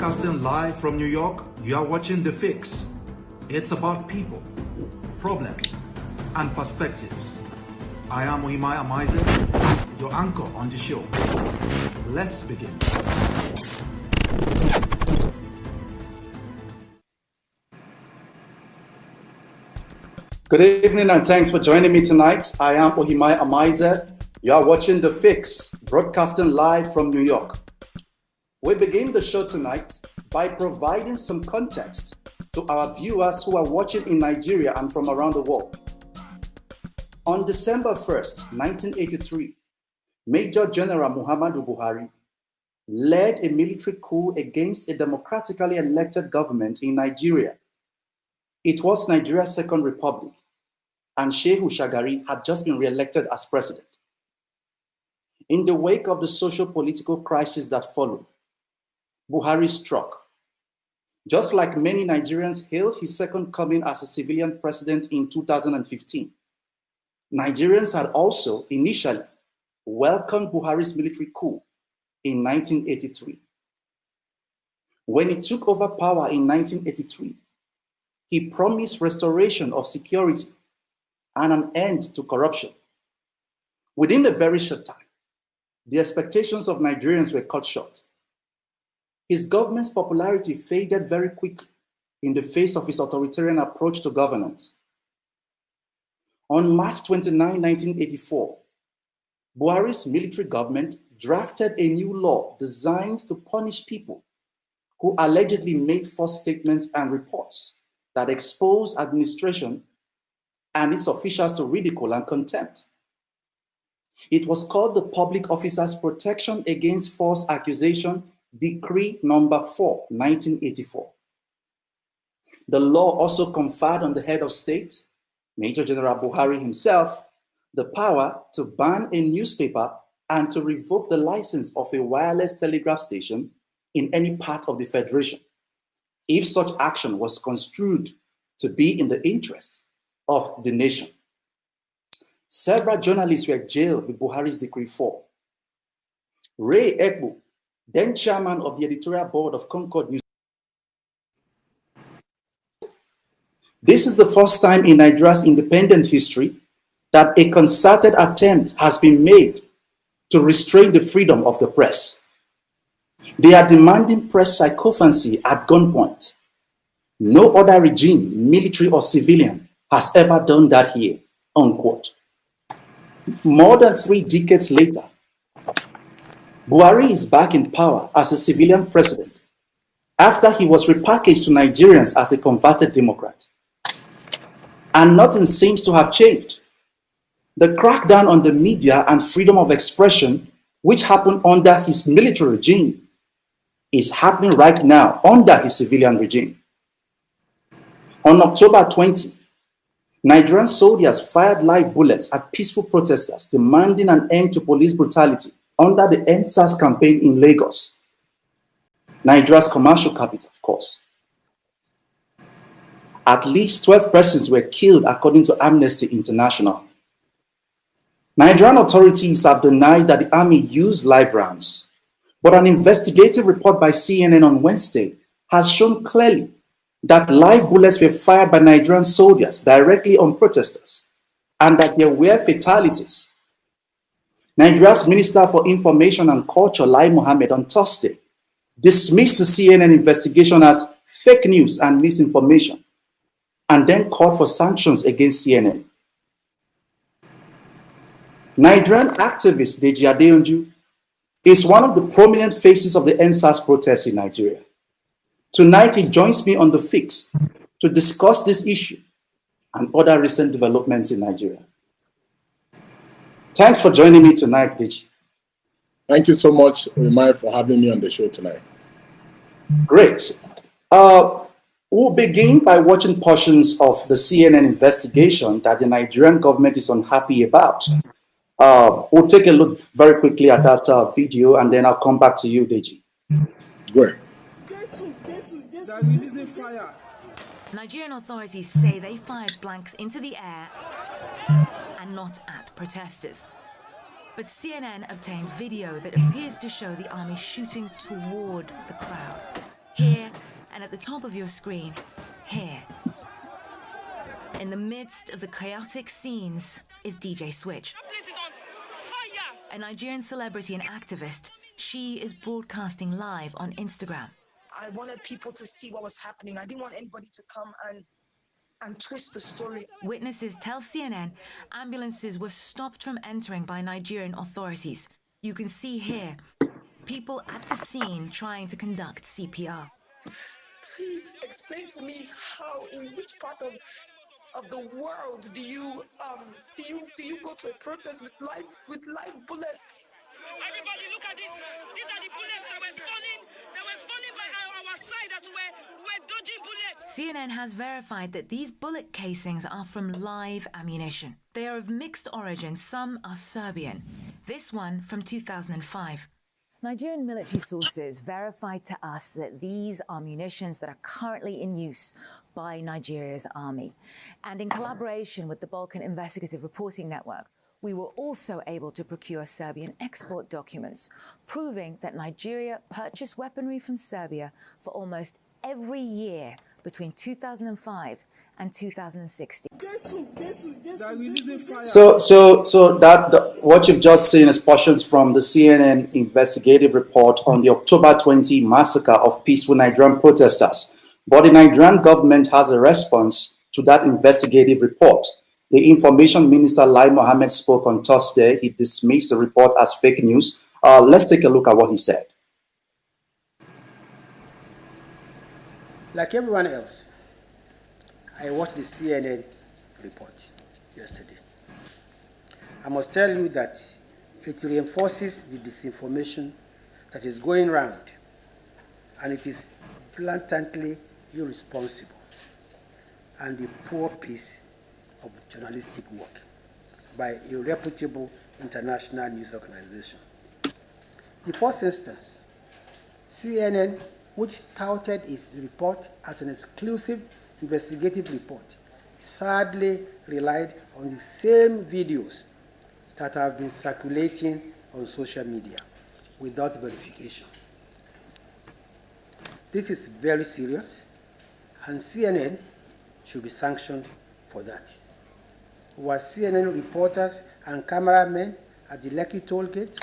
Broadcasting live from New York, you are watching The Fix. It's about people, problems, and perspectives. I am Ohimai Amaize, your anchor on the show. Let's begin. Good evening and thanks for joining me tonight. I am Ohimai Amaize. You are watching The Fix, broadcasting live from New York. We begin the show tonight by providing some context to our viewers who are watching in Nigeria and from around the world. On December 1st, 1983, Major General Muhammadu Buhari led a military coup against a democratically elected government in Nigeria. It was Nigeria's second republic, and Shehu Shagari had just been re-elected as president. In the wake of the social-political crisis that followed, Buhari struck. Just like many Nigerians hailed his second coming as a civilian president in 2015, Nigerians had also initially welcomed Buhari's military coup in 1983. When he took over power in 1983, he promised restoration of security and an end to corruption. Within a very short time, the expectations of Nigerians were cut short. His government's popularity faded very quickly in the face of his authoritarian approach to governance. On March 29, 1984, Buhari's military government drafted a new law designed to punish people who allegedly made false statements and reports that exposed administration and its officials to ridicule and contempt. It was called the Public Officers Protection Against False Accusation Decree Number 4, 1984. The law also conferred on the head of state, Major General Buhari himself, the power to ban a newspaper and to revoke the license of a wireless telegraph station in any part of the federation, if such action was construed to be in the interest of the nation. Several journalists were jailed with Buhari's Decree 4. Ray Egbu, then chairman of the editorial board of Concord News. This is the first time in Nigeria's independent history that a concerted attempt has been made to restrain the freedom of the press. They are demanding press sycophancy at gunpoint. No other regime, military or civilian, has ever done that here, unquote. More than 3 decades later, Buhari is back in power as a civilian president after he was repackaged to Nigerians as a converted Democrat. And nothing seems to have changed. The crackdown on the media and freedom of expression, which happened under his military regime, is happening right now under his civilian regime. On October 20, Nigerian soldiers fired live bullets at peaceful protesters demanding an end to police brutality under the EndSARS campaign in Lagos, Nigeria's commercial capital, of course. At least 12 persons were killed according to Amnesty International. Nigerian authorities have denied that the army used live rounds, but an investigative report by CNN on Wednesday has shown clearly that live bullets were fired by Nigerian soldiers directly on protesters and that there were fatalities. Nigeria's Minister for Information and Culture, Lai Mohammed, on Thursday dismissed the CNN investigation as fake news and misinformation and then called for sanctions against CNN. Nigerian activist Deji Adeyanju is one of the prominent faces of the EndSARS protests in Nigeria. Tonight, he joins me on The Fix to discuss this issue and other recent developments in Nigeria. Thanks for joining me tonight, Deji. Thank you so much, Umar, for having me on the show tonight. Great. We'll begin by watching portions of the CNN investigation that the Nigerian government is unhappy about. We'll take a look very quickly at that video, and then I'll come back to you, Deji. Great. Nigerian authorities say they fired blanks into the air and not at protesters. But CNN obtained video that appears to show the army shooting toward the crowd. here, and at the top of your screen, here. In the midst of the chaotic scenes is DJ Switch, a Nigerian celebrity and activist. She is broadcasting live on Instagram. I wanted people to see what was happening. I didn't want anybody to come and twist the story. Witnesses tell CNN ambulances were stopped from entering by Nigerian authorities. You can see here people at the scene trying to conduct CPR. Please explain to me how, in which part of the world do you go to a protest with live bullets? Everybody look at this. These are the bullets that were falling. They were falling by our side that were dodging bullets. CNN has verified that these bullet casings are from live ammunition. They are of mixed origin. Some are Serbian. This one from 2005. Nigerian military sources verified to us that these are munitions that are currently in use by Nigeria's army. And in collaboration with the Balkan Investigative Reporting Network, we were also able to procure Serbian export documents, proving that Nigeria purchased weaponry from Serbia for almost every year between 2005 and 2016. So what you've just seen is portions from the CNN investigative report on the October 20 massacre of peaceful Nigerian protesters. But the Nigerian government has a response to that investigative report. The Information Minister Lai Mohammed spoke on Thursday. He dismissed the report as fake news. Let's take a look at what he said. Like everyone else, I watched the CNN report yesterday. I must tell you that it reinforces the disinformation that is going around, and it is blatantly irresponsible and the poor piece of journalistic work by a reputable international news organization. In the first instance, CNN, which touted its report as an exclusive investigative report, sadly relied on the same videos that have been circulating on social media without verification. This is very serious, and CNN should be sanctioned for that. Were CNN reporters and cameramen at the Lekki toll gate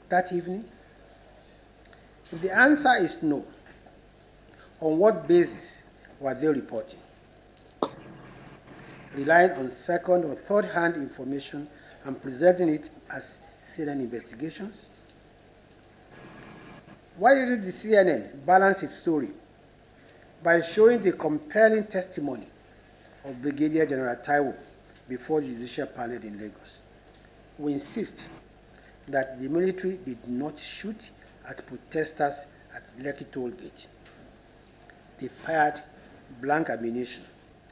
that evening? If the answer is no, on what basis were they reporting? Relying on second or third-hand information and presenting it as CNN investigations? Why didn't the CNN balance its story by showing the compelling testimony of Brigadier General Taiwo before the judicial panel in Lagos? We insist that the military did not shoot at protesters at Lekki toll gate. They fired blank ammunition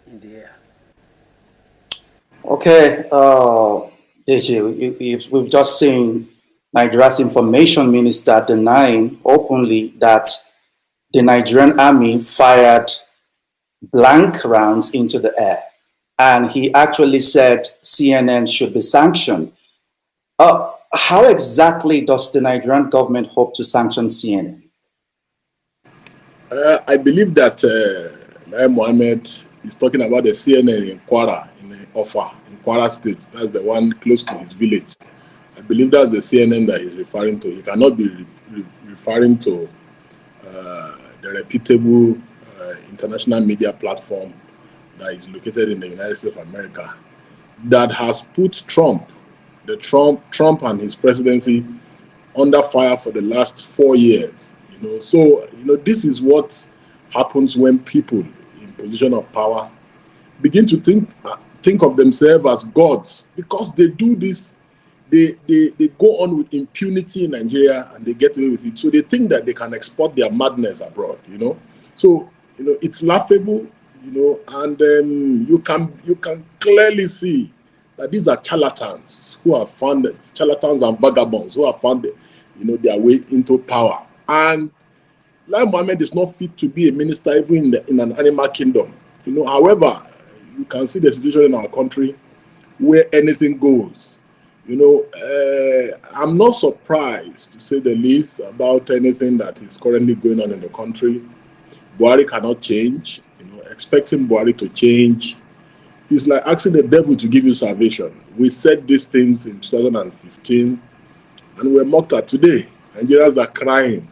in the air. Okay, DG, we've just seen Nigeria's Information Minister denying openly that the Nigerian army fired blank rounds into the air. And he actually said CNN should be sanctioned. How exactly does the Nigerian government hope to sanction CNN? I believe that Lai Mohammed is talking about the CNN in Kwara, in Offa, in Kwara State. That's the one close to his village. I believe that's the CNN that he's referring to. He cannot be referring to the reputable international media platform that is located in the United States of America that has put Trump and his presidency under fire for the last 4 years. So this is what happens when people in position of power begin to think of themselves as gods, because they do this. They go on with impunity in Nigeria and they get away with it. So they think that they can export their madness abroad. So it's laughable. And you can clearly see that these are charlatans charlatans and vagabonds who have found their way into power. And Lai Mohammed is not fit to be a minister even in an animal kingdom. However, you can see the situation in our country where anything goes. I'm not surprised, to say the least, about anything that is currently going on in the country. Buhari cannot change. Expecting Buhari to change is like asking the devil to give you salvation. We said these things in 2015, and we're mocked at today. Nigerians are crying.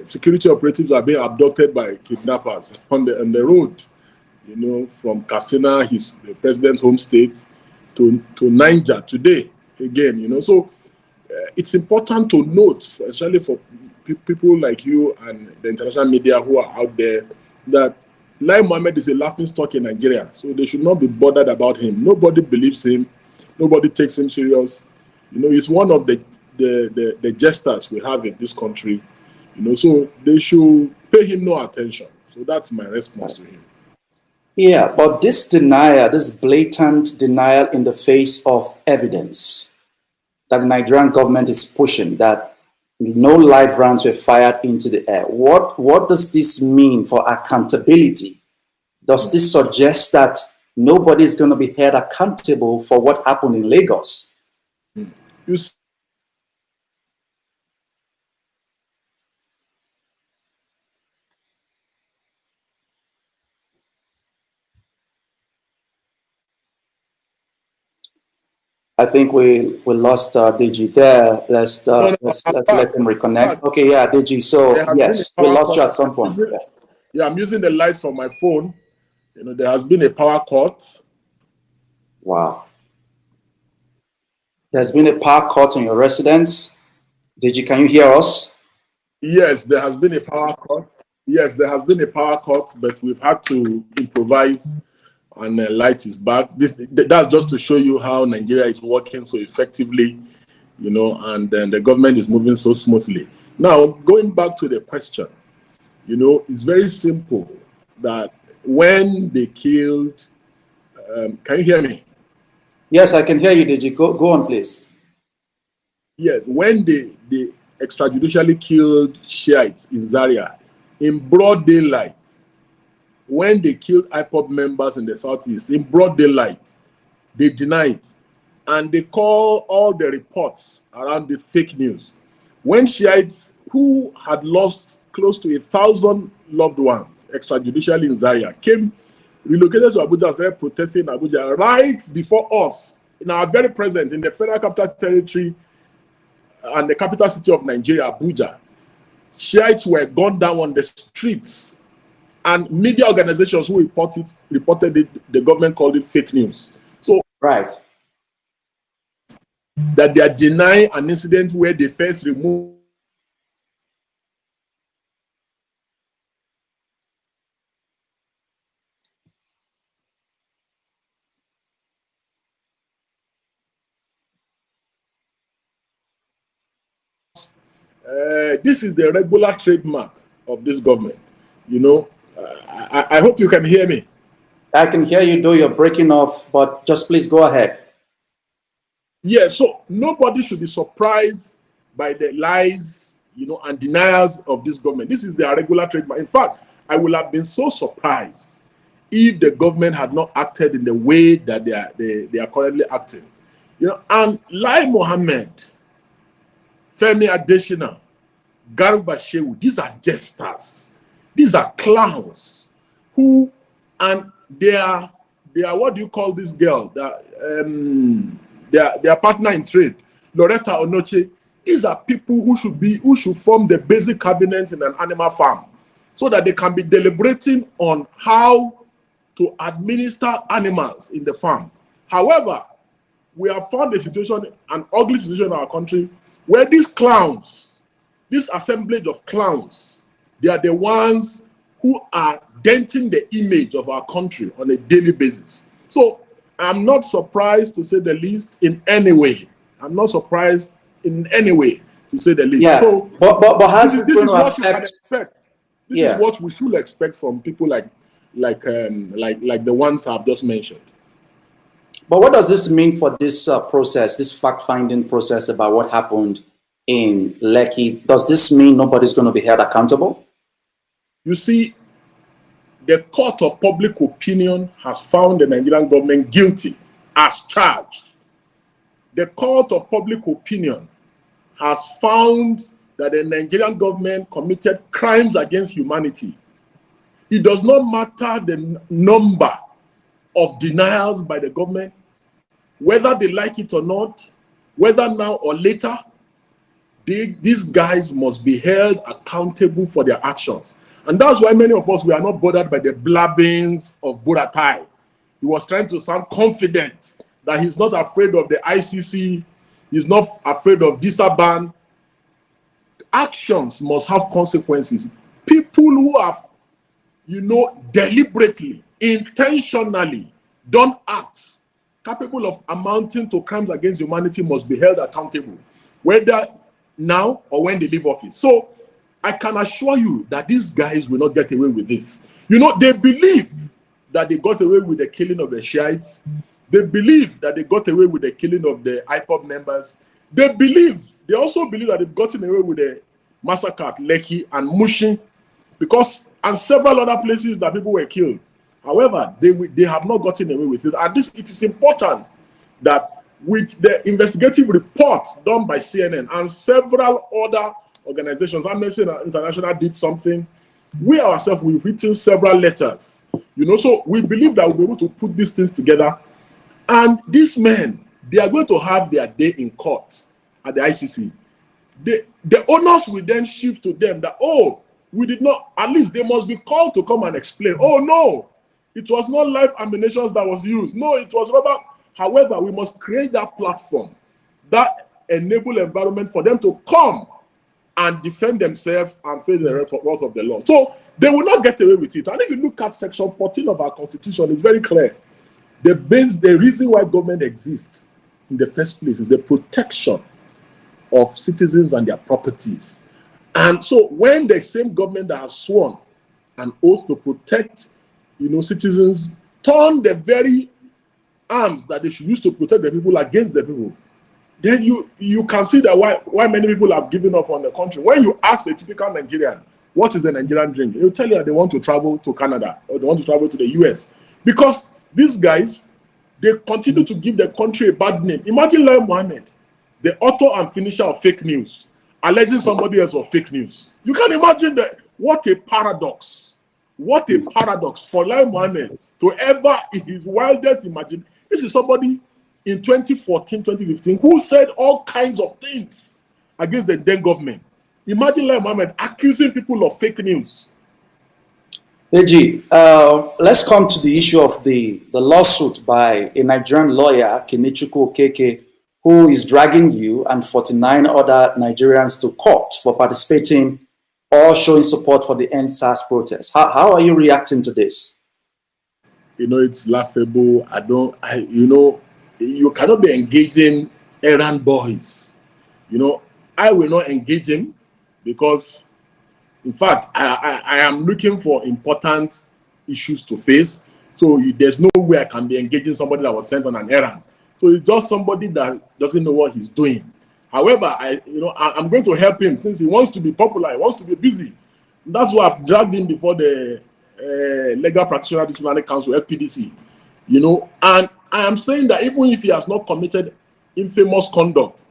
Security operatives are being abducted by kidnappers on the road. From Katsina, the president's home state, to Niger today again. So it's important to note, especially for people like you and the international media who are out there, that Lai Mohammed is a laughingstock in Nigeria. So they should not be bothered about him. Nobody believes him. Nobody takes him serious. He's one of the jesters we have in this country. So they should pay him no attention. So that's my response to him. Yeah, but this denial, this blatant denial in the face of evidence that the Nigerian government is pushing, that no live rounds were fired into the air. What does this mean for accountability? Does this suggest that nobody is going to be held accountable for what happened in Lagos? I think we lost Deji there. Let's let him reconnect. Okay, yeah, Deji. So yes, we lost you at some point. Yeah, I'm using the light from my phone. There has been a power cut. Wow. There's been a power cut on your residence. Deji, can you hear us? Yes, there has been a power cut. Yes, there has been a power cut, but we've had to improvise. And the light is back. That's just to show you how Nigeria is working so effectively, and then the government is moving so smoothly. Now, going back to the question, it's very simple that when they killed, can you hear me? Yes, I can hear you, Deji. Go on, please. Yes, when they extrajudicially killed Shiites in Zaria in broad daylight, when they killed IPOB members in the Southeast in broad daylight, they denied. And they call all the reports around the fake news. When Shiites who had lost close to 1,000 loved ones extrajudicially in Zaria came, relocated to Abuja, and started protesting in Abuja right before us, in our very presence, in the Federal Capital Territory and the capital city of Nigeria, Abuja, Shiites were gunned down on the streets. And media organizations who reported it, the government called it fake news. So, right, that they are denying an incident where they first removed this is the regular trademark of this government. I hope you can hear me. I can hear you, though you're breaking off, but just please go ahead. Yeah, so nobody should be surprised by the lies, and denials of this government. This is their regular trademark. In fact, I would have been so surprised if the government had not acted in the way that they are currently acting. And Lai Mohammed, Femi Adesina, Garba Shehu, these are jesters. These are clowns who, and they are what do you call this girl? Their partner in trade, Loretta Onoche. These are people who should form the basic cabinet in an animal farm, so that they can be deliberating on how to administer animals in the farm. However, we have found an ugly situation in our country, where these clowns, this assemblage of clowns, they are the ones who are denting the image of our country on a daily basis. So I'm not surprised, to say the least, in any way. I'm not surprised in any way, to say the least. Yeah, so, but this is what you can expect. This is what we should expect from people like the ones I've just mentioned. But what does this mean for this process, this fact-finding process about what happened in Lekki? Does this mean nobody's going to be held accountable? You see, the court of public opinion has found the Nigerian government guilty as charged. The court of public opinion has found that the Nigerian government committed crimes against humanity. It does not matter the number of denials by the government, whether they like it or not, whether now or later, these guys must be held accountable for their actions. And that's why many of us, we are not bothered by the blabbings of Buratai. He was trying to sound confident that he's not afraid of the ICC, he's not afraid of visa ban. Actions must have consequences. People who have, deliberately, intentionally done acts capable of amounting to crimes against humanity must be held accountable, whether now or when they leave office. So I can assure you that these guys will not get away with this. They believe that they got away with the killing of the Shiites. They believe that they got away with the killing of the IPOB members. They also believe that they've gotten away with the massacre at Lekki and Mushin, and several other places that people were killed. However, they have not gotten away with it. And it is important that with the investigative report done by CNN and several other organizations, Amnesty International did something, we ourselves, we've written several letters, so we believe that we'll be able to put these things together. And these men, they are going to have their day in court at the ICC. The owners will then shift to them that, we did not, at least they must be called to come and explain. Oh, no, it was not live ammunition that was used. No, it was rubber. However, we must create that platform, that enable environment for them to come and defend themselves and face the wrath of the law. So they will not get away with it. And if you look at Section 14 of our Constitution, it's very clear. The reason why government exists in the first place is the protection of citizens and their properties. And so when the same government that has sworn an oath to protect, citizens, turn the very arms that they should use to protect the people against the people, then you can see that why many people have given up on the country. When you ask a typical Nigerian, what is the Nigerian dream? They'll tell you that they want to travel to Canada or they want to travel to the US. Because these guys, they continue to give the country a bad name. Imagine Lai Mohammed, the author and finisher of fake news, alleging somebody else of fake news. You can imagine that. What a paradox. What a paradox for Lai Mohammed to ever, in his wildest imagination. This is somebody in 2014, 2015, who said all kinds of things against the then government. Imagine Lai Mohammed accusing people of fake news. Deji, let's come to the issue of the lawsuit by a Nigerian lawyer, Kenechukwu Okeke, who is dragging you and 49 other Nigerians to court for participating or showing support for the EndSARS protest. How are you reacting to this? It's laughable. You cannot be engaging errand boys. I will not engage him because, in fact, I am looking for important issues to face. So there's no way I can be engaging somebody that was sent on an errand. So it's just somebody that doesn't know what he's doing. However, I'm going to help him since he wants to be popular, he wants to be busy. That's why I've dragged him before the Legal Practitioner Disciplinary Council, FPDC. And I am saying that even if he has not committed infamous conduct,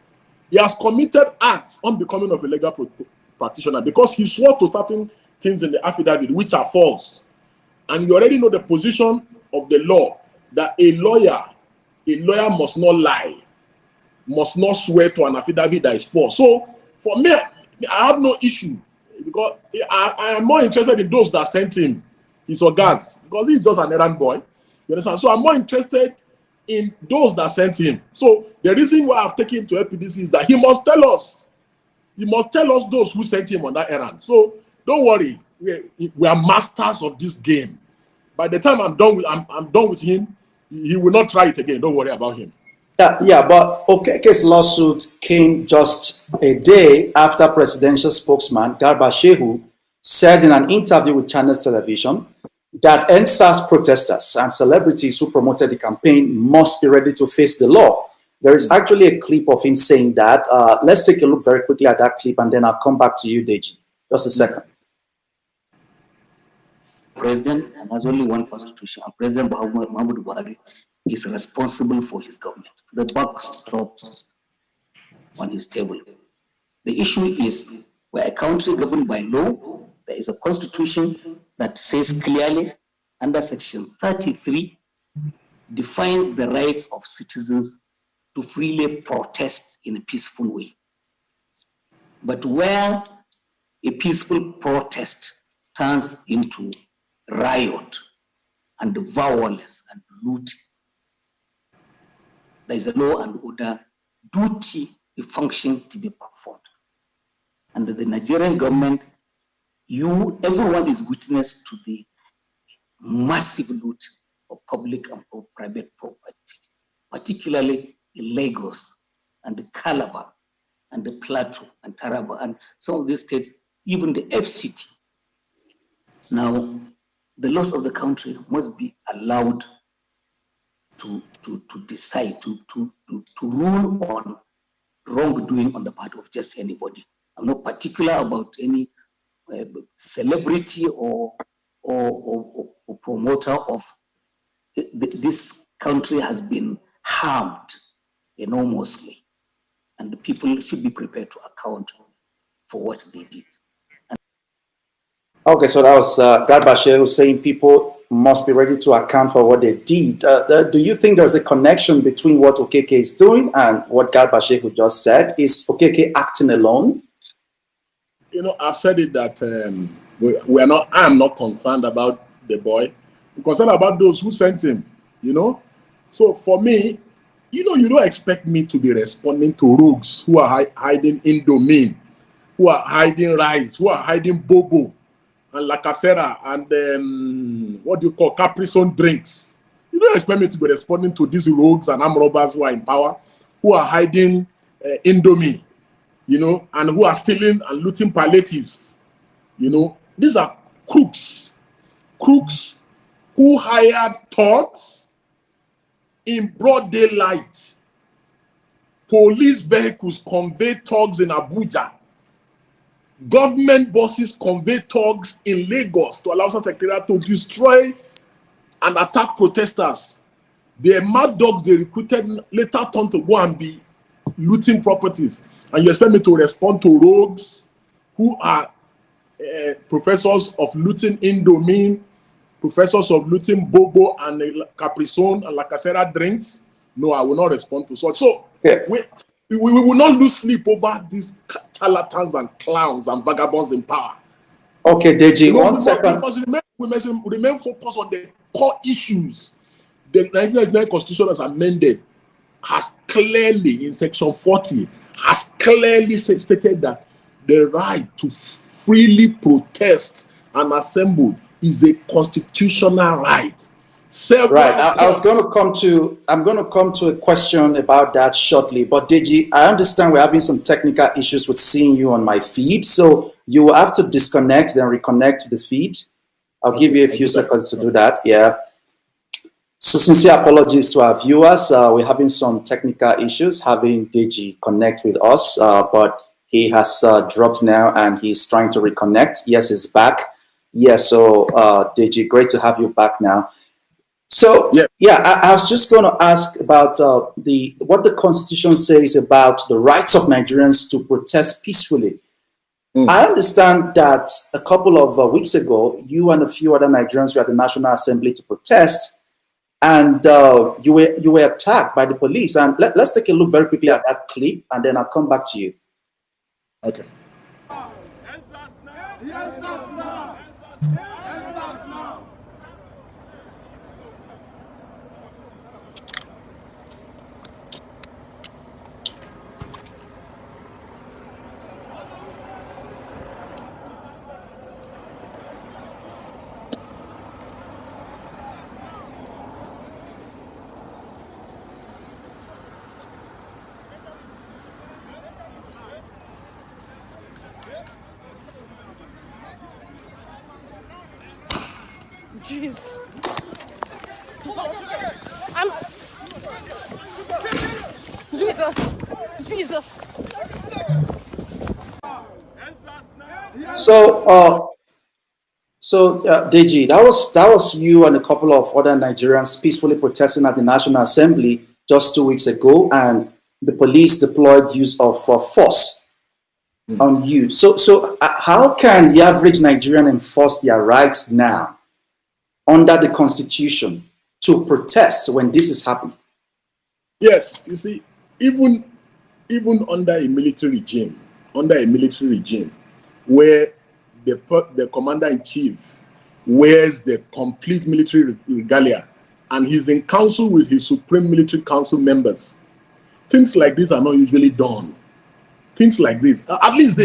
he has committed acts unbecoming of a legal practitioner because he swore to certain things in the affidavit which are false. And you already know the position of the law that a lawyer must not lie, must not swear to an affidavit that is false. So for me, I have no issue because I am more interested in those that sent him his organs because he's just an errand boy. You understand? So I'm more interested in those that sent him. So the reason why I've taken him to FPDC is that he must tell us. He must tell us those who sent him on that errand. So don't worry, we are masters of this game. By the time I'm done with him, he will not try it again. Don't worry about him. Yeah, but Okeke's lawsuit came just a day after presidential spokesman Garba Shehu said in an interview with Channels Television that EndSARS protesters and celebrities who promoted the campaign must be ready to face the law. There is actually a clip of him saying that. Let's take a look very quickly at that clip and then I'll come back to you, Deji. Just a second. President has only one constitution. President Muhammadu Buhari is responsible for his government. The buck stops on his table. The issue is We're a country governed by law. There is a constitution that says clearly under section 33 defines the rights of citizens to freely protest in a peaceful way. But where a peaceful protest turns into riot and violence and looting, there is a law and order duty, a function to be performed. Under the Nigerian government, everyone is witness to the massive loot of public and private property, particularly in Lagos and the Calabar and the Plateau and Taraba and some of these states, even the FCT. Now, the laws of the country must be allowed to decide, to rule on wrongdoing on the part of just anybody. I'm not particular about any celebrity or promoter of this country has been harmed enormously, and the people should be prepared to account for what they did. Okay, so that was Garba who's saying people must be ready to account for what they did. Do you think there's a connection between what Okeke is doing and what Garba Shehu just said? Is Okeke acting alone? You know, I've said it that I'm not concerned about the boy. I'm concerned about those who sent him, you know. So for me, you know, you don't expect me to be responding to rogues who are hiding Indomine, who are hiding rice, who are hiding bobo and lacasera and what do you call Capri-Sun drinks. You don't expect me to be responding to these rogues and armed robbers who are in power, who are hiding Indomie, you know, and who are stealing and looting palliatives. You know, these are crooks who hired thugs in broad daylight. Police vehicles convey thugs in Abuja. Government buses convey thugs in Lagos to allow Secretariat to destroy and attack protesters. The mad dogs they recruited later turned to go and be looting properties. And you expect me to respond to rogues who are professors of looting Indomine, professors of looting Bobo and Capri-Sun and Lacasera drinks? No, I will not respond to such. So we will not lose sleep over these charlatans and clowns and vagabonds in power. Okay, Deji, 1 second. Because we remain focused on the core issues. The 1999 Constitution as amended has clearly, in section 40, has clearly stated that the right to freely protest and assemble is a constitutional right. Right. I'm going to come to a question about that shortly. But Deji, I understand we're having some technical issues with seeing you on my feed. So you will have to disconnect, then reconnect to the feed. I'll give you a few seconds to do that. Yeah. So sincere apologies to our viewers. We're having some technical issues having Deji connect with us, but he has dropped now and he's trying to reconnect. Yes, he's back. Yeah. So Deji, great to have you back now. So, I was just going to ask about what the Constitution says about the rights of Nigerians to protest peacefully. I understand that a couple of weeks ago, you and a few other Nigerians were at the National Assembly to protest, and you were attacked by the police. And let's take a look very quickly at that clip, and then I'll come back to you. Okay. Jeez. Jesus. So, Deji, that was you and a couple of other Nigerians peacefully protesting at the National Assembly just 2 weeks ago, and the police deployed use of force. on you. So how can the average Nigerian enforce their rights now under the Constitution to protest when this is happening? Yes, you see, even under a military regime, where the commander-in-chief wears the complete military regalia and he's in council with his Supreme Military Council members, things like this are not usually done. Things like this, at least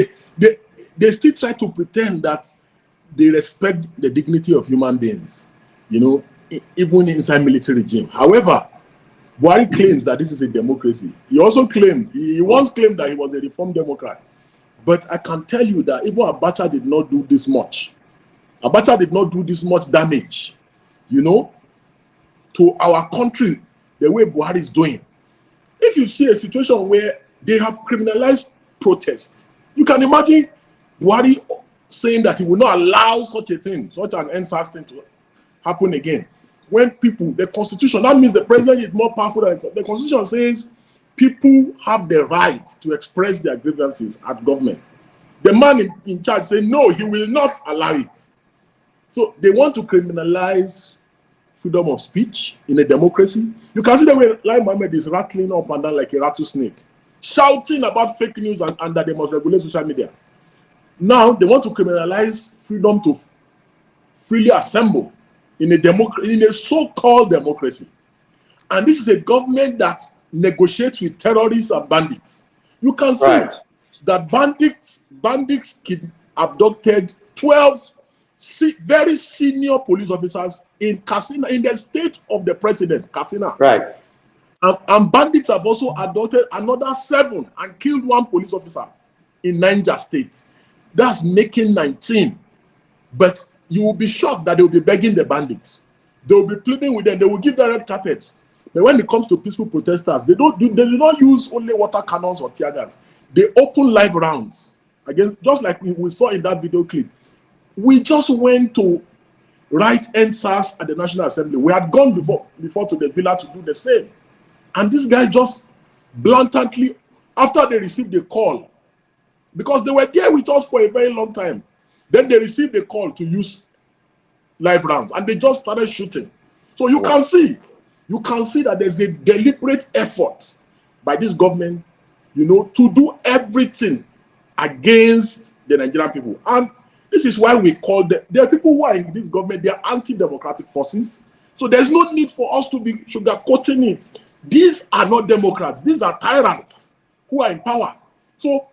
they still try to pretend that they respect the dignity of human beings, you know, even inside military regime. However, Buhari claims that this is a democracy. He also claimed, he once claimed that he was a reformed Democrat. But I can tell you that even Abacha did not do this much. Abacha did not do this much damage, you know, to our country the way Buhari is doing. If you see a situation where they have criminalized protests, you can imagine Buhari saying that he will not allow such a thing, such an NSAS thing to happen again. When people, the Constitution, that means the president is more powerful than the Constitution says people have the right to express their grievances at government. The man in charge said, no, he will not allow it. So they want to criminalize freedom of speech in a democracy. You can see the way Lai Mohammed is rattling up and down like a rattlesnake, shouting about fake news and that they must regulate social media. Now they want to criminalize freedom to freely assemble in a so-called democracy. And this is a government that negotiates with terrorists and bandits. You can see that bandits abducted 12 very senior police officers in Katsina, in the state of the president, Katsina. Right. And bandits have also abducted another 7 and killed 1 police officer in Niger State. That's making 19. But you will be shocked that they will be begging the bandits. They will be pleading with them. They will give them red carpets. But when it comes to peaceful protesters, they do not use only water cannons or tear gas. They open live rounds against, just like we saw in that video clip. We just went to write NSAS at the National Assembly. We had gone before to the villa to do the same. And these guys just blatantly, after they received the call, because they were there with us for a very long time, then they received a call to use live rounds and they just started shooting. So you can see that there's a deliberate effort by this government, you know, to do everything against the Nigerian people. And this is why we call them, there are people who are in this government, they are anti-democratic forces. So there's no need for us to be sugarcoating it. These are not Democrats. These are tyrants who are in power. So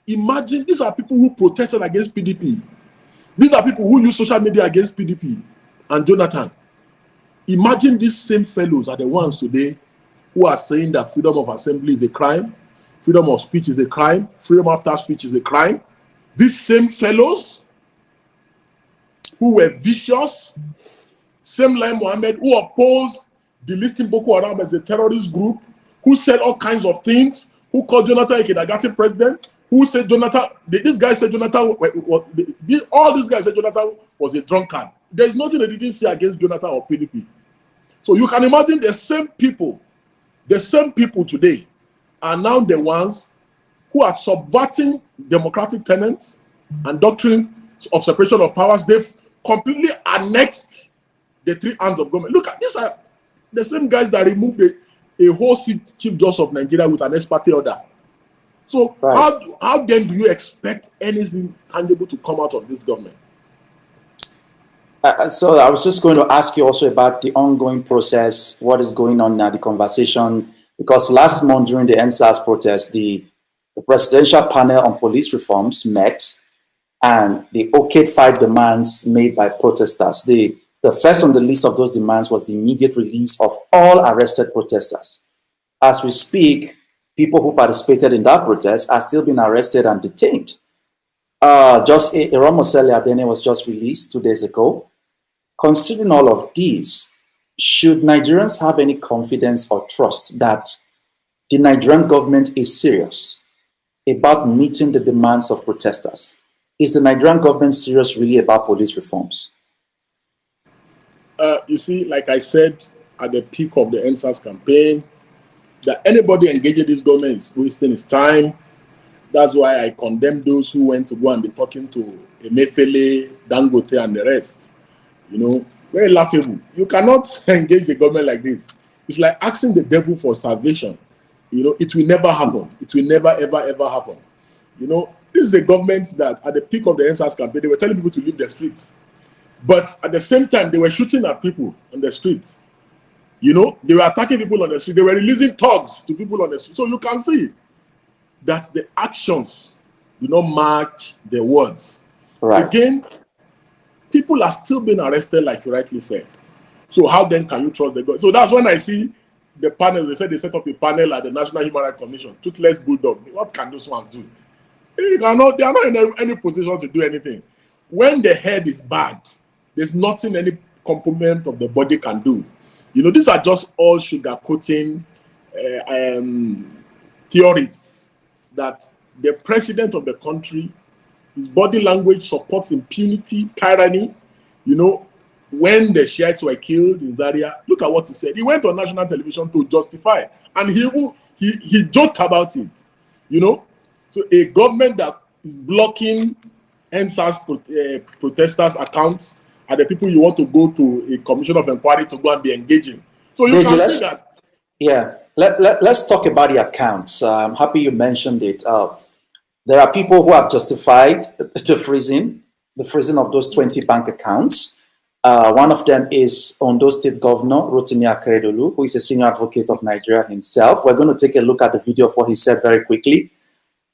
imagine, these are people who protested against PDP. These are people who use social media against PDP and Jonathan. Imagine these same fellows are the ones today who are saying that freedom of assembly is a crime, freedom of speech is a crime, freedom after speech is a crime. These same fellows who were vicious, same Lai Mohammed who opposed delisting Boko Haram as a terrorist group, who said all kinds of things, who called Jonathan a kindergarten president, who said Jonathan, this guy said Jonathan, all these guys said Jonathan was a drunkard. There's nothing they didn't say against Jonathan or PDP. So you can imagine the same people today are now the ones who are subverting democratic tenets and doctrines of separation of powers. They've completely annexed the 3 arms of government. Look at these are the same guys that removed a whole chief justice of Nigeria with an ex parte order. So how then do you expect anything tangible to come out of this government? So I was just going to ask you also about the ongoing process, what is going on now, the conversation, because last month during the NSAS protest, the presidential panel on police reforms met and they okayed 5 demands made by protesters. The first on the list of those demands was the immediate release of all arrested protesters. As we speak, people who participated in that protest are still being arrested and detained. Just Iromosele Abene was just released 2 days ago. Considering all of these, should Nigerians have any confidence or trust that the Nigerian government is serious about meeting the demands of protesters? Is the Nigerian government serious really about police reforms? You see, like I said, at the peak of the NSAS campaign, that anybody engaging this government is wasting his time, That's why I condemn those who went to go and be talking to Emefiele, Dangote, and the rest. You know, very laughable. You cannot engage the government like this. It's like asking the devil for salvation. You know, it will never happen. It will never, ever, ever happen. You know, this is a government that at the peak of the NSAS campaign, they were telling people to leave the streets. But at the same time, they were shooting at people on the streets. You know, they were attacking people on the street. They were releasing thugs to people on the street. So you can see that the actions do not match the words. Right. Again, people are still being arrested, like you rightly said. So how then can you trust the government? So that's when I see the panel. They said they set up a panel at the National Human Rights Commission. Toothless bulldog. What can those ones do? They are not in any position to do anything. When the head is bad, there's nothing any component of the body can do. You know, these are just all sugarcoating theories that the president of the country, his body language supports impunity, tyranny. You know, when the Shiites were killed in Zaria, look at what he said. He went on national television to justify, and he joked about it. You know, so a government that is blocking NSAS protesters' accounts are the people you want to go to a commission of inquiry to go and be engaging. So you can see that. Yeah, let's talk about the accounts. I'm happy you mentioned it. There are people who have justified the freezing of those 20 bank accounts. One of them is Ondo State Governor Rotimi Akeredolu, who is a senior advocate of Nigeria himself. We're going to take a look at the video of what he said very quickly.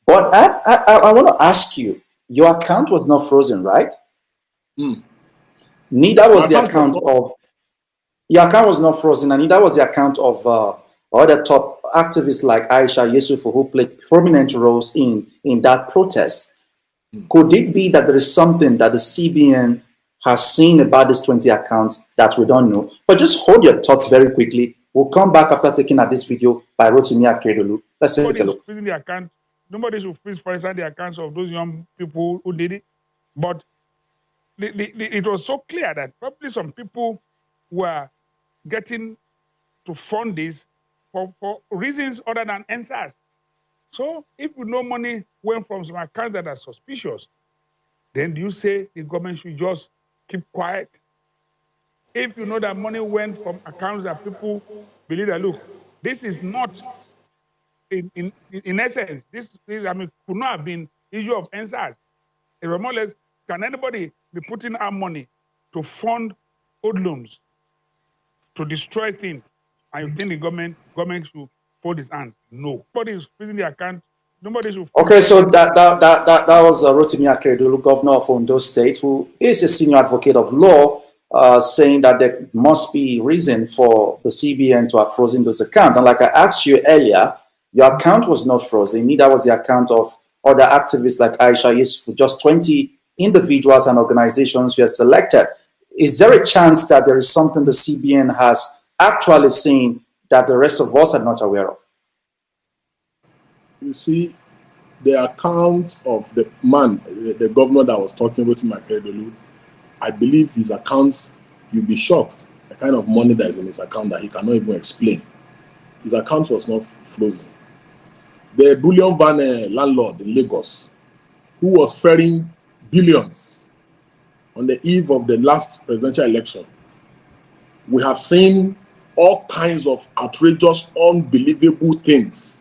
But I want to ask you, your account was not frozen, right? Neither was the account of... Your account was not frozen, and neither was the account of other top activists like Aisha Yesufu, who played prominent roles in that protest. Could it be that there is something that the CBN has seen about these 20 accounts that we don't know? But just hold your thoughts very quickly. We'll come back after taking at this video by Rotimi Akeredolu. Let's take a look. Freezing the account. Nobody should freeze, for instance, the accounts of those young people who did it. But it was so clear that probably some people were getting to fund this for reasons other than NSAS. So if you know money went from some accounts that are suspicious, then do you say the government should just keep quiet? If you know that money went from accounts that people believe that, look, this is not, in essence, this could not have been issue of NSAS. More or less, can anybody be putting our money to fund hoodlums, to destroy things, and you think the government should fold his hands? No. Nobody is freezing the account. Nobody should. Okay, so that was Rotimi Akeredolu, governor of Ondo State, who is a senior advocate of law, saying that there must be reason for the CBN to have frozen those accounts. And like I asked you earlier, your account was not frozen. Neither was the account of other activists like Aisha Yesufu. Just 20 individuals and organizations were selected. Is there a chance that there is something the CBN has actually seen that the rest of us are not aware of? You see, the account of the man, the governor that was talking about Rotimi Akeredolu, I believe his accounts, you'll be shocked, the kind of money that is in his account that he cannot even explain. His account was not frozen. The bullion van landlord in Lagos, who was ferrying billions on the eve of the last presidential election, we have seen all kinds of outrageous, unbelievable things,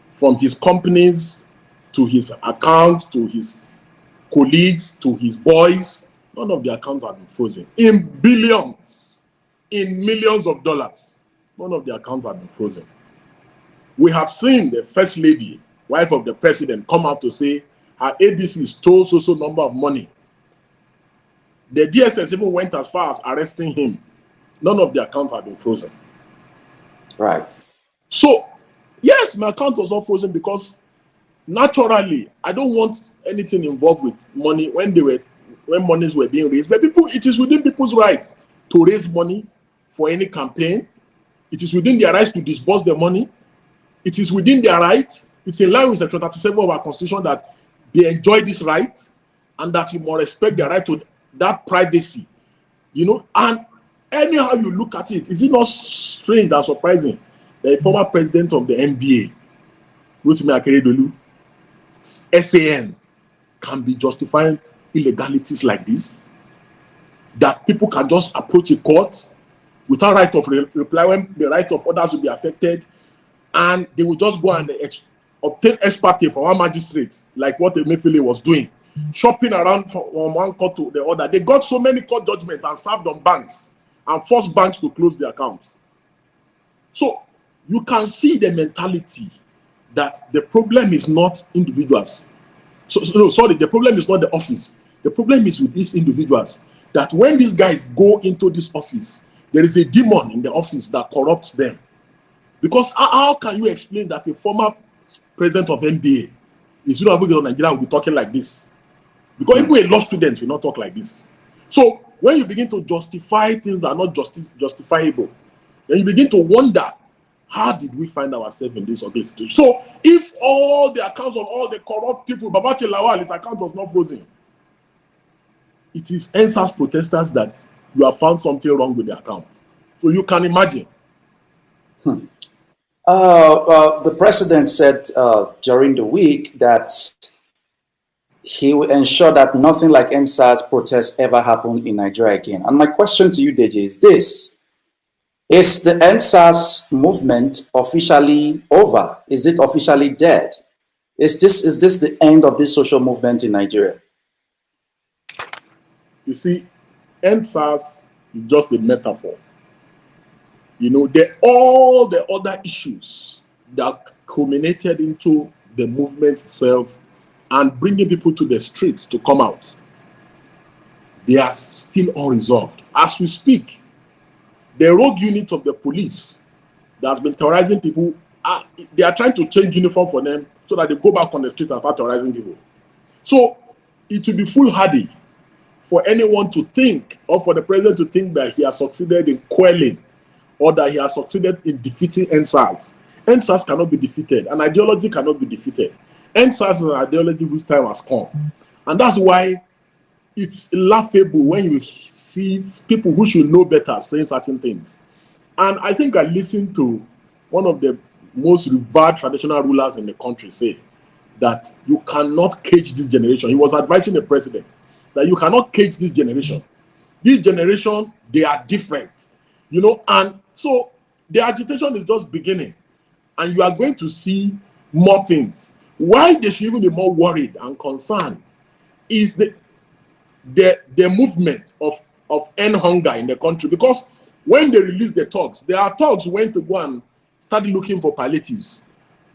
from his companies to his accounts, to his colleagues, to his boys. None of the accounts have been frozen. In billions, in millions of dollars, none of the accounts have been frozen. We have seen the first lady, wife of the president, come out to say her ADC stole so number of money. The DSS even went as far as arresting him. None of the accounts have been frozen. Right. So, yes, my account was not frozen because naturally, I don't want anything involved with money when monies were being raised. But it is within people's rights to raise money for any campaign. It is within their rights to disburse the money. It is within their right. It's in line with Section 37 of our Constitution that they enjoy this right, and that you must respect their right to that privacy. You know, and anyhow you look at it, is it not strange and surprising that a former president of the NBA, Rotimi Akeredolu, SAN can be justifying illegalities like this? That people can just approach a court without right of reply when the right of others will be affected, and they will just go and obtain expertise from one magistrate, like what Emefiele was doing, shopping around from one court to the other. They got so many court judgments and served on banks and forced banks to close their accounts. So you can see the mentality that the problem is not individuals. Sorry, the problem is not the office. The problem is with these individuals, that when these guys go into this office, there is a demon in the office that corrupts them. Because how can you explain that a former president of MDA, the Student Advocate of Nigeria, will be talking like this? Because even a law student will not talk like this. So when you begin to justify things that are not justifiable, then you begin to wonder, how did we find ourselves in this ugly situation? So if all the accounts of all the corrupt people, Babatunde Lawal, his account was not frozen, it is NSAS protesters that you have found something wrong with the account. So you can imagine. The president said during the week that he will ensure that nothing like NSAS protests ever happen in Nigeria again. And my question to you, Deji, is this. Is the NSAS movement officially over? Is it officially dead? Is this the end of this social movement in Nigeria? You see, NSAS is just a metaphor. You know, all the other issues that culminated into the movement itself and bringing people to the streets to come out, they are still unresolved. As we speak, the rogue unit of the police that has been terrorizing people, they are trying to change uniform for them so that they go back on the street and start terrorizing people. So it will be foolhardy for anyone to think, or for the president to think, that he has succeeded in quelling or that he has succeeded in defeating NSAS. NSAS cannot be defeated. An ideology cannot be defeated. NSAS is an ideology whose time has come. And that's why it's laughable when you see people who should know better saying certain things. And I think I listened to one of the most revered traditional rulers in the country say that you cannot cage this generation. He was advising the president that you cannot cage this generation. This generation, they are different, you know, and so the agitation is just beginning, and you are going to see more things. Why they should even be more worried and concerned is the movement of end hunger in the country. Because when they released the talks, there are talks went to go and start looking for palliatives,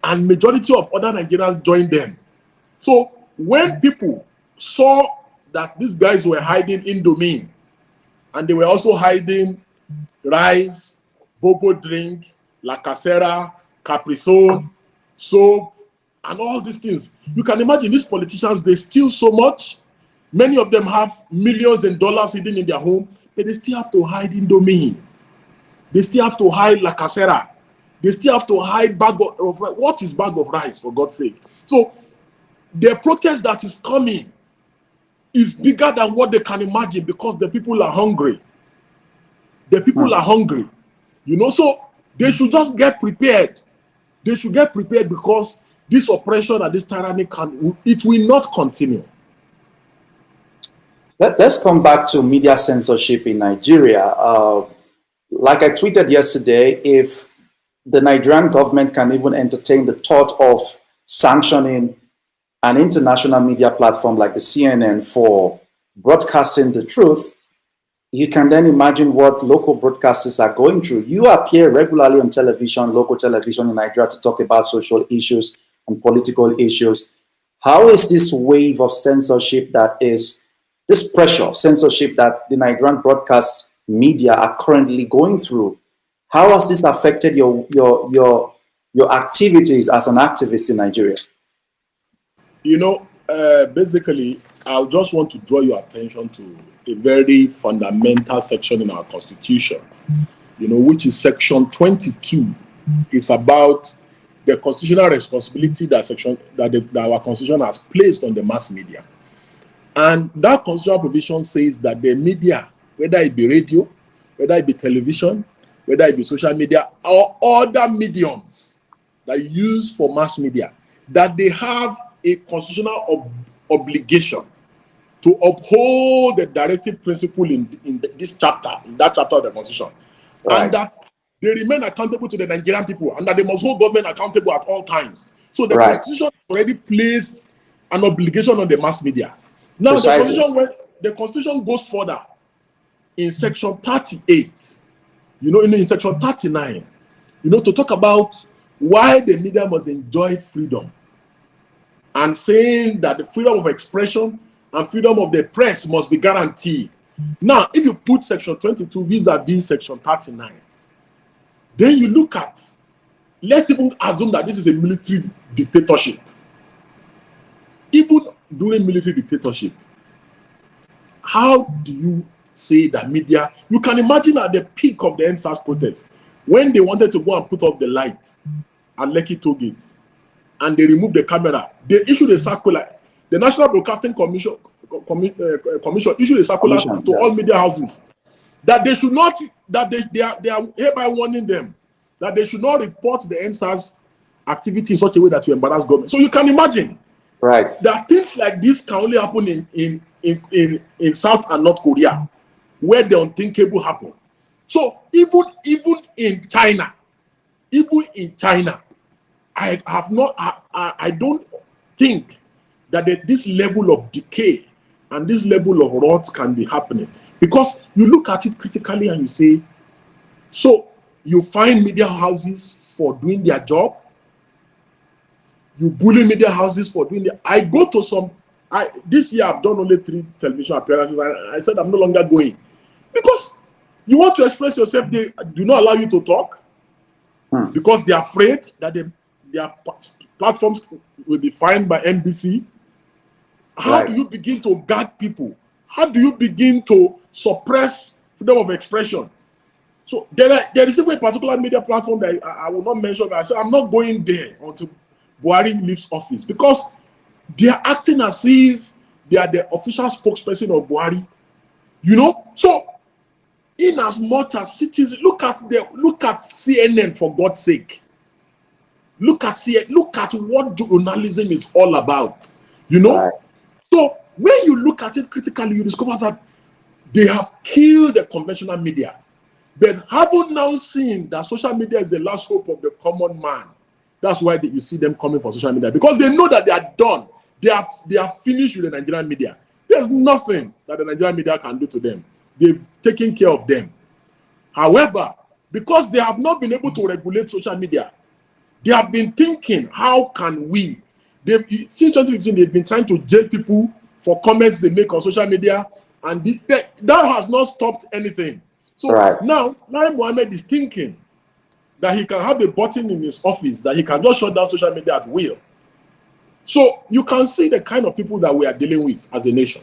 and majority of other Nigerians joined them. So when people saw that these guys were hiding Indomie, and they were also hiding rice, bobo drink, La Casera, Capri-Sun, soap, and all these things, you can imagine these politicians, they steal so much. Many of them have millions in dollars hidden in their home, but they still have to hide Indomie. They still have to hide La Casera. They still have to hide bag of rice. What is bag of rice, for God's sake? So the protest that is coming is bigger than what they can imagine, because the people are hungry. The people are hungry. You know, so they should just get prepared. They should get prepared, because this oppression and this tyranny it will not continue. Let's come back to media censorship in Nigeria. Like I tweeted yesterday, if the Nigerian government can even entertain the thought of sanctioning an international media platform like the CNN for broadcasting the truth, you can then imagine what local broadcasters are going through. You appear regularly on television, local television in Nigeria, to talk about social issues and political issues. How is this wave of censorship this pressure of censorship that the Nigerian broadcast media are currently going through, how has this affected your activities as an activist in Nigeria? You know, basically, I just want to draw your attention to a very fundamental section in our Constitution, you know, which is Section 22. It's about the constitutional responsibility that our Constitution has placed on the mass media. And that constitutional provision says that the media, whether it be radio, whether it be television, whether it be social media, or other mediums that you use for mass media, that they have a constitutional obligation to uphold the directive principle in this chapter, in that chapter of the Constitution, and that they remain accountable to the Nigerian people, and that they must hold government accountable at all times. So the Constitution already placed an obligation on the mass media. Now the Constitution goes further in section 38, in section 39, to talk about why the media must enjoy freedom, and saying that the freedom of expression and freedom of the press must be guaranteed. Now, if you put section 22 vis-a-vis section 39, then you look at, let's even assume that this is a military dictatorship. Even during military dictatorship, how do you say that media, you can imagine at the peak of the NSAS protest, when they wanted to go and put up the light at Lekki Toll Gate, and they removed the camera, they issued a circular. The National Broadcasting Commission issued a circular to all media houses that they should not, that they are hereby warning them that they should not report the NSAS activity in such a way that you embarrass government. So you can imagine that things like this can only happen in South and North Korea, where the unthinkable happen. So even in China, I don't think that this level of decay and this level of rot can be happening, because you look at it critically and you say, so you find media houses for doing their job, you bully media houses for doing their. I go to some. This year I've done only 3 television appearances. I said I'm no longer going, because you want to express yourself, they do not allow you to talk, because they are afraid that their platforms will be fined by NBC. How do you begin to gag people? How do you begin to suppress freedom of expression? So there is even a particular media platform that I will not mention, but I said I'm not going there until Buhari leaves office, because they are acting as if they are the official spokesperson of Buhari. So in as much as citizens look at CNN, for God's sake. Look at what journalism is all about. So when you look at it critically, you discover that they have killed the conventional media, but haven't now seen that social media is the last hope of the common man. That's why you see them coming for social media, because they know that they are done. They are finished with the Nigerian media. There's nothing that the Nigerian media can do to them. They've taken care of them. However, because they have not been able to regulate social media, they have been thinking, how can we? Since 2015, they've been trying to jail people for comments they make on social media, and that has not stopped anything. So now, Lai Mohammed is thinking that he can have a button in his office that he can just shut down social media at will. So you can see the kind of people that we are dealing with as a nation.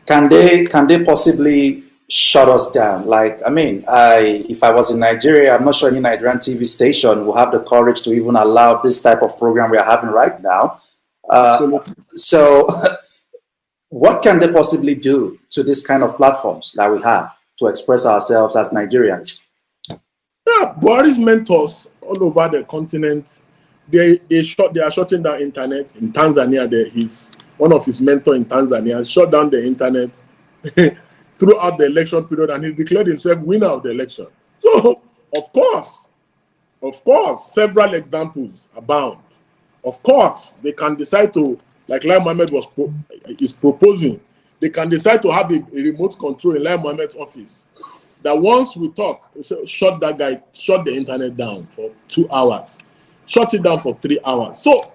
Can they possibly shut us down? If I was in Nigeria, I'm not sure any Nigerian TV station will have the courage to even allow this type of program we are having right now. So what can they possibly do to this kind of platforms that we have to express ourselves as Nigerians? Yeah, Buhari's mentors all over the continent, they are shutting down internet. In Tanzania, one of his mentors in Tanzania shut down the internet throughout the election period, and he declared himself winner of the election. So, of course, several examples abound. Of course, they can decide to, like Lai Mohammed is proposing, they can decide to have a remote control in Lai Mohammed's office. That once we talk, shut the internet down for 2 hours, shut it down for 3 hours. So,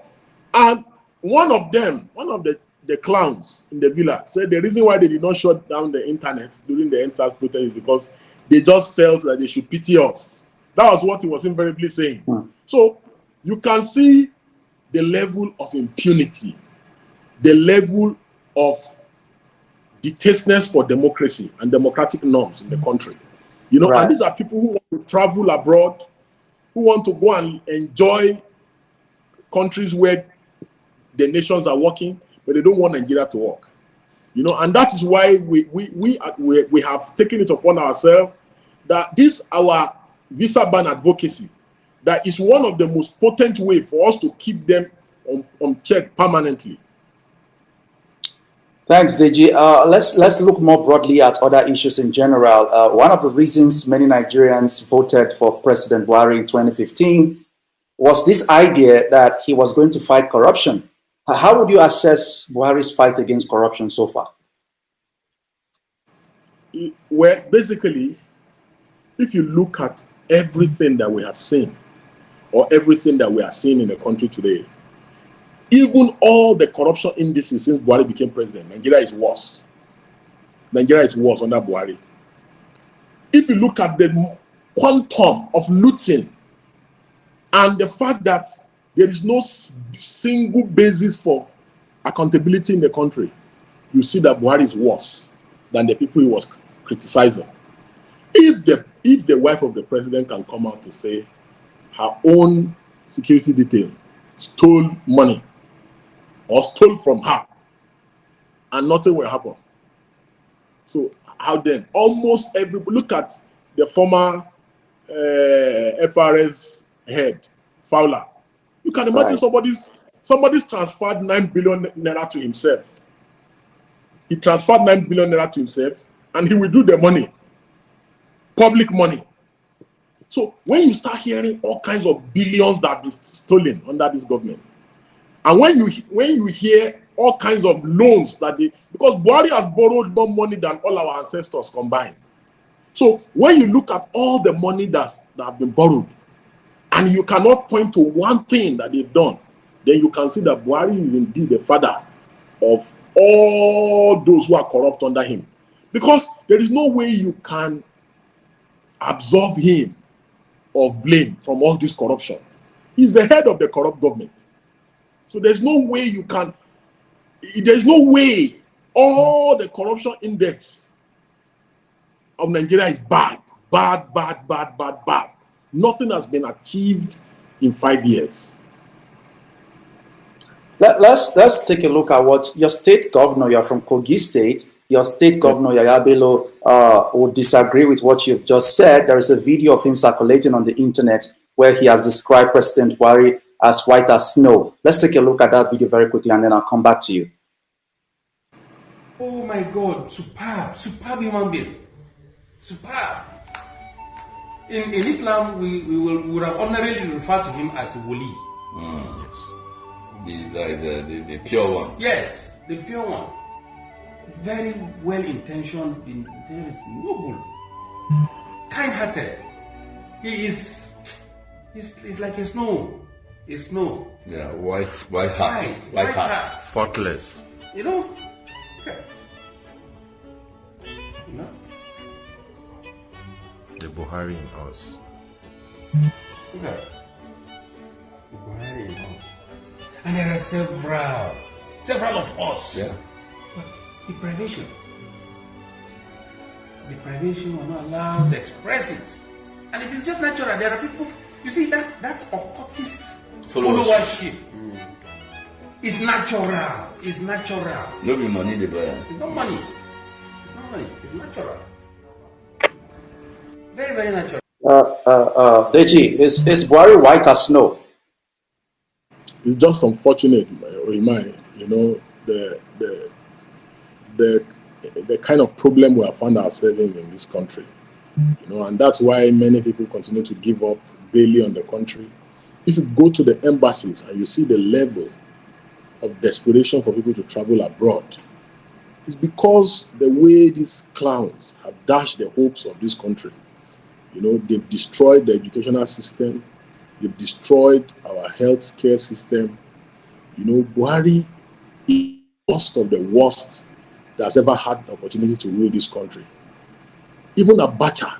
and one of the clowns in the villa said the reason why they did not shut down the internet during the NSAS protest is because they just felt that they should pity us. That was what he was invariably saying. So you can see the level of impunity, the level of distastefulness for democracy and democratic norms in the country. And these are people who want to travel abroad, who want to go and enjoy countries where the nations are working, but they don't want Nigeria to work. And that is why we have taken it upon ourselves that our visa ban advocacy, that is one of the most potent way for us to keep them unchecked permanently. Thanks, Deji. Let's look more broadly at other issues in general. One of the reasons many Nigerians voted for President Buhari in 2015 was this idea that he was going to fight corruption. How would you assess Buhari's fight against corruption so far? Well, basically, if you look at everything that we have seen, or everything that we are seeing in the country today, even all the corruption indices since Buhari became president, Nigeria is worse. Nigeria is worse under Buhari. If you look at the quantum of looting and the fact that there is no single basis for accountability in the country, you see that Buhari is worse than the people he was criticizing. If the wife of the president can come out to say her own security detail stole money or stole from her, and nothing will happen. So how then? Almost every, look at the former FRS head, Fowler. You can imagine somebody's transferred 9 billion naira to himself. He transferred 9 billion naira to himself, and he will do the money, public money. So when you start hearing all kinds of billions that have been stolen under this government, and when you hear all kinds of loans that because Buhari has borrowed more money than all our ancestors combined. So when you look at all the money that have been borrowed, and you cannot point to one thing that they've done, then you can see that Buhari is indeed the father of all those who are corrupt under him. Because there is no way you can absolve him of blame from all this corruption. He's the head of the corrupt government. So there's no way you can, there's no way all the corruption index of Nigeria is bad. Nothing has been achieved in 5 years. Let's take a look at what your state governor, you're from Kogi State, your state governor, Yaya Bello, would disagree with what you've just said. There is a video of him circulating on the internet where he has described President Buhari as white as snow. Let's take a look at that video very quickly and then I'll come back to you. Oh my God, superb human being. Superb. In Islam, we would have honorably referred to him as Wali. Yes. The pure one. Yes, the pure one. Very well intentioned, noble, kind-hearted. He's like a snow. A snow. Yeah, white heart. Faultless. You know? Yes. You know? The Buhari in us. Look at it. The Buhari in us. And there are several of us. Yeah. But deprivation will not allow to express it. And it is just natural. There are people, you see, that occultist followership is natural. It's natural. No be money, the brother. It's not money. It's natural. Very, very natural. Deji, is Buhari white as snow? It's just unfortunate, you know, the kind of problem we have found ourselves in this country, you know, and that's why many people continue to give up daily on the country. If you go to the embassies and you see the level of desperation for people to travel abroad, it's because the way these clowns have dashed the hopes of this country. You know, they've destroyed the educational system. They've destroyed our health care system. You know, Buhari is worst of the worst that's ever had the opportunity to rule this country. Even Abacha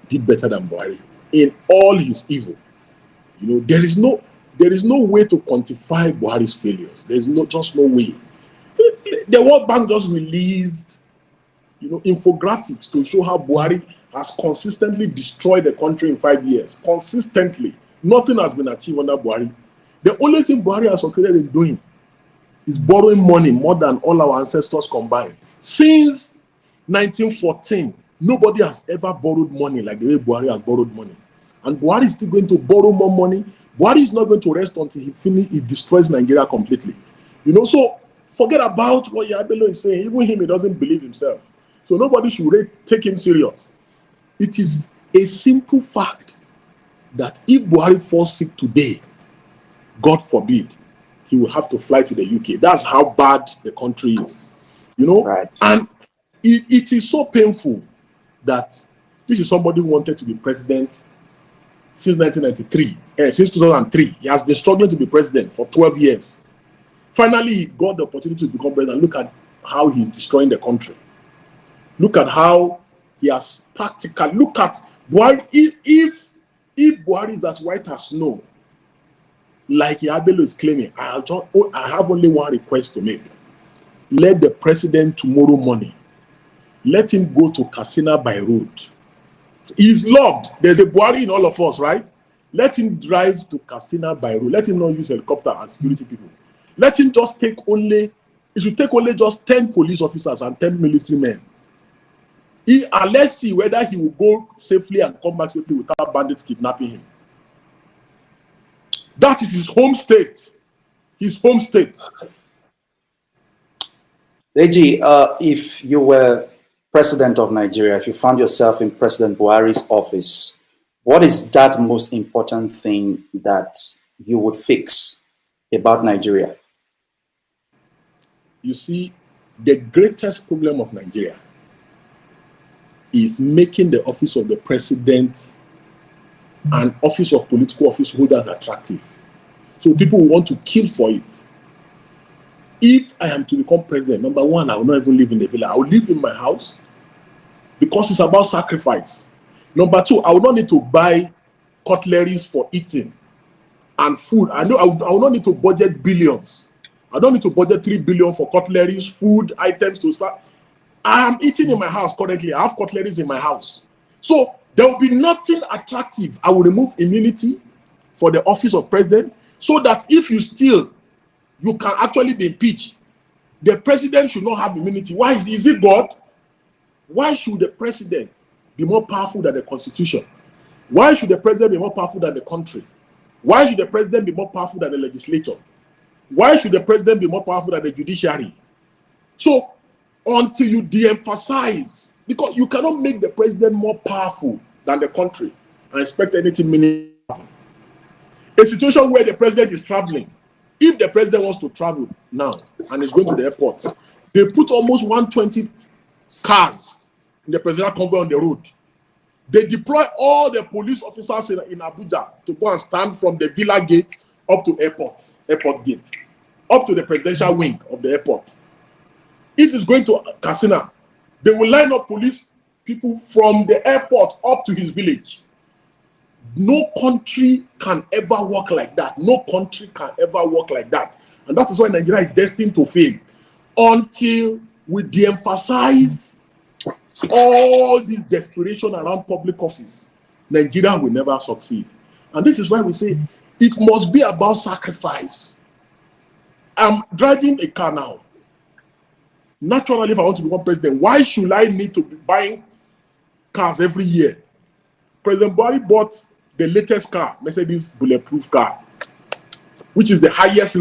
did better than Buhari in all his evil. You know, there is no way to quantify Buhari's failures. There's just no way. The World Bank just released, you know, infographics to show how Buhari has consistently destroyed the country in 5 years. Consistently. Nothing has been achieved under Buhari. The only thing Buhari has succeeded in doing is borrowing money more than all our ancestors combined. Since 1914, nobody has ever borrowed money like the way Buhari has borrowed money. And Buhari is still going to borrow more money Buhari is not going to rest until he destroys Nigeria completely. You know, so forget about what Yahya Bello is saying. Even him, he doesn't believe himself. So nobody should take him serious. It is a simple fact that if Buhari falls sick today, God forbid, he will have to fly to the UK. That's how bad the country is. You know? Right. And it is so painful that this is somebody who wanted to be president since 1993, since 2003. He has been struggling to be president for 12 years. Finally, he got the opportunity to become president. Look at how he's destroying the country. Look at how he has practically, look at Buhari. If Buhari is as white as snow, like Yahya Bello is claiming, I have only one request to make. Let the president tomorrow morning, let him go to Katsina by road. He's loved. There's a Buhari in all of us, right? Let him drive to Katsina by road. Let him not use helicopter and security people. Let him just take only, it should take only just 10 police officers and 10 military men. And let's see whether he will go safely and come back safely without bandits kidnapping him. That is his home state. His home state. Deji, if you were president of Nigeria, if you found yourself in President Buhari's office, what is that most important thing that you would fix about Nigeria? You see, the greatest problem of Nigeria is making the office of the president and office of political office holders attractive. So people want to kill for it. If I am to become president, number one, I will not even live in the villa. I will live in my house because it's about sacrifice. Number two, I will not need to buy cutleries for eating and food. I will not need to budget billions. I don't need to budget 3 billion for cutleries, food, items to serve. I am eating in my house currently. I have cutleries in my house. So there will be nothing attractive. I will remove immunity for the office of president so that if you steal, you can actually be impeached. The president should not have immunity. Why is it God? Why should the president be more powerful than the constitution? Why should the president be more powerful than the country? Why should the president be more powerful than the legislature? Why should the president be more powerful than the judiciary? So until you de-emphasize, because you cannot make the president more powerful than the country and expect anything meaningful. A situation where the president is traveling, if the president wants to travel now and is going to the airport, they put almost 120 cars in the presidential convoy on the road. They deploy all the police officers in Abuja to go and stand from the Villa gate up to airport gate, up to the presidential wing of the airport. If it's going to Katsina, they will line up police people from the airport up to his village. No country can ever work like that. No country can ever work like that. And that is why Nigeria is destined to fail. Until we de-emphasize all this desperation around public office, Nigeria will never succeed. And this is why we say it must be about sacrifice. I'm driving a car now. Naturally, if I want to become president, why should I need to be buying cars every year? President Buhari bought the latest car, Mercedes bulletproof car, which is the highest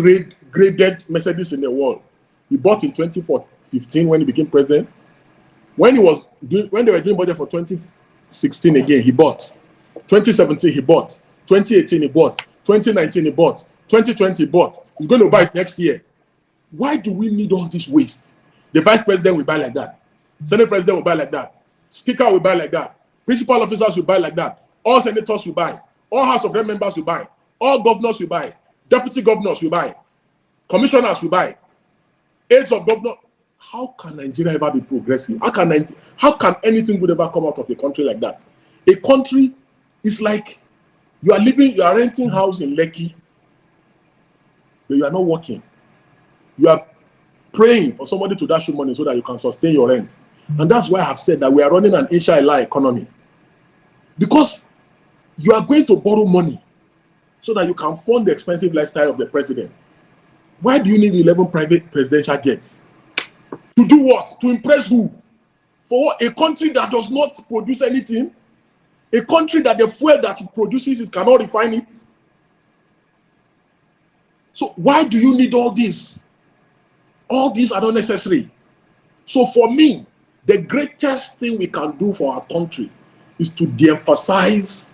graded Mercedes in the world. He bought in 2015 when he became president. When they were doing budget for 2016 again, he bought. 2017 he bought. 2018 he bought. 2019 he bought. 2020 he bought. He's going to buy it next year. Why do we need all this waste? The vice president will buy like that. Senate president will buy like that. Speaker will buy like that. Principal officers will buy like that. All senators will buy. All House of Rep members will buy. All governors will buy. Deputy governors will buy. Commissioners will buy. Aides of governor. How can Nigeria ever be progressive? How can anything good ever come out of a country like that? A country is like you are renting house in Lekki, but you are not working. You are praying for somebody to dash you money so that you can sustain your rent. And that's why I have said that we are running an inshallah economy. Because you are going to borrow money so that you can fund the expensive lifestyle of the president. Why do you need 11 private presidential jets? To do what? To impress who? For a country that does not produce anything? A country that the fuel that it produces, it cannot refine it? So why do you need all this? All these are not necessary. So for me, the greatest thing we can do for our country is to de-emphasize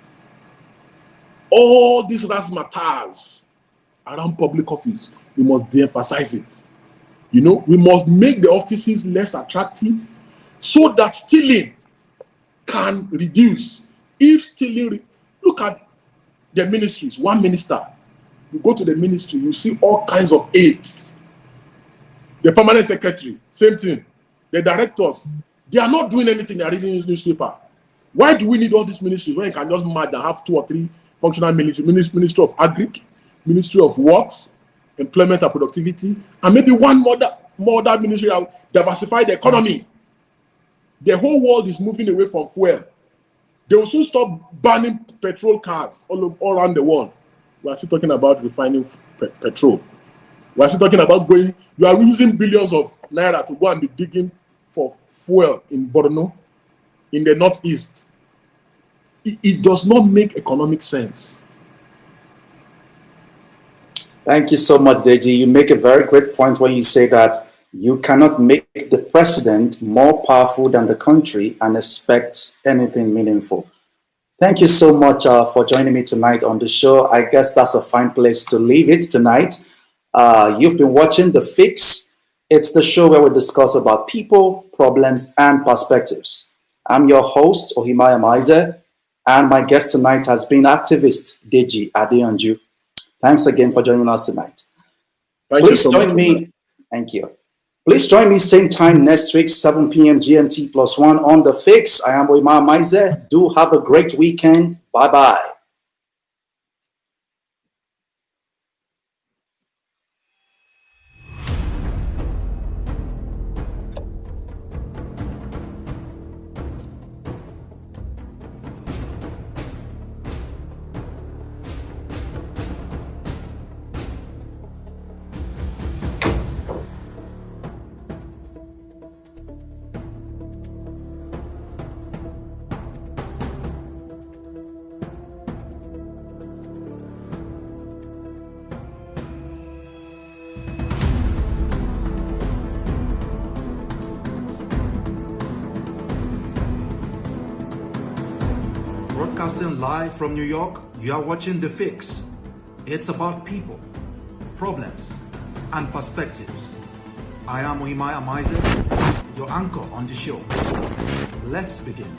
all these razzmatazz around public office. We must de-emphasize it. You know, we must make the offices less attractive so that stealing can reduce. If stealing, look at the ministries, one minister, you go to the ministry, you see all kinds of aides. The permanent secretary, same thing. The directors, they are not doing anything, they are reading this newspaper. Why do we need all these ministries when you can just merge and have 2 or 3 functional ministries? Ministry of Agric, Ministry of Works, Employment and Productivity, and maybe one more that ministry that will diversify the economy. The whole world is moving away from fuel. They will soon stop banning petrol cars all around the world. We are still talking about refining petrol. We are still talking about going, you are using billions of naira to go and be digging for fuel in Borno, in the northeast. It does not make economic sense. Thank you so much, Deji. You make a very great point when you say that you cannot make the president more powerful than the country and expect anything meaningful. Thank you so much for joining me tonight on the show. I guess that's a fine place to leave it tonight. You've been watching The Fix. It's the show where we discuss about people, problems, and perspectives. I'm your host, Ohimaya Maize, and my guest tonight has been activist Deji Adeyanju. Thanks again for joining us tonight. Please join me. Thank you. Please join me same time next week, 7 p.m. GMT +1 on The Fix. I am Ohimaya Maize. Do have a great weekend. Bye-bye. Broadcasting live from New York, you are watching The Fix. It's about people, problems, and perspectives. I am Ohimaya Maize, your anchor on the show. Let's begin.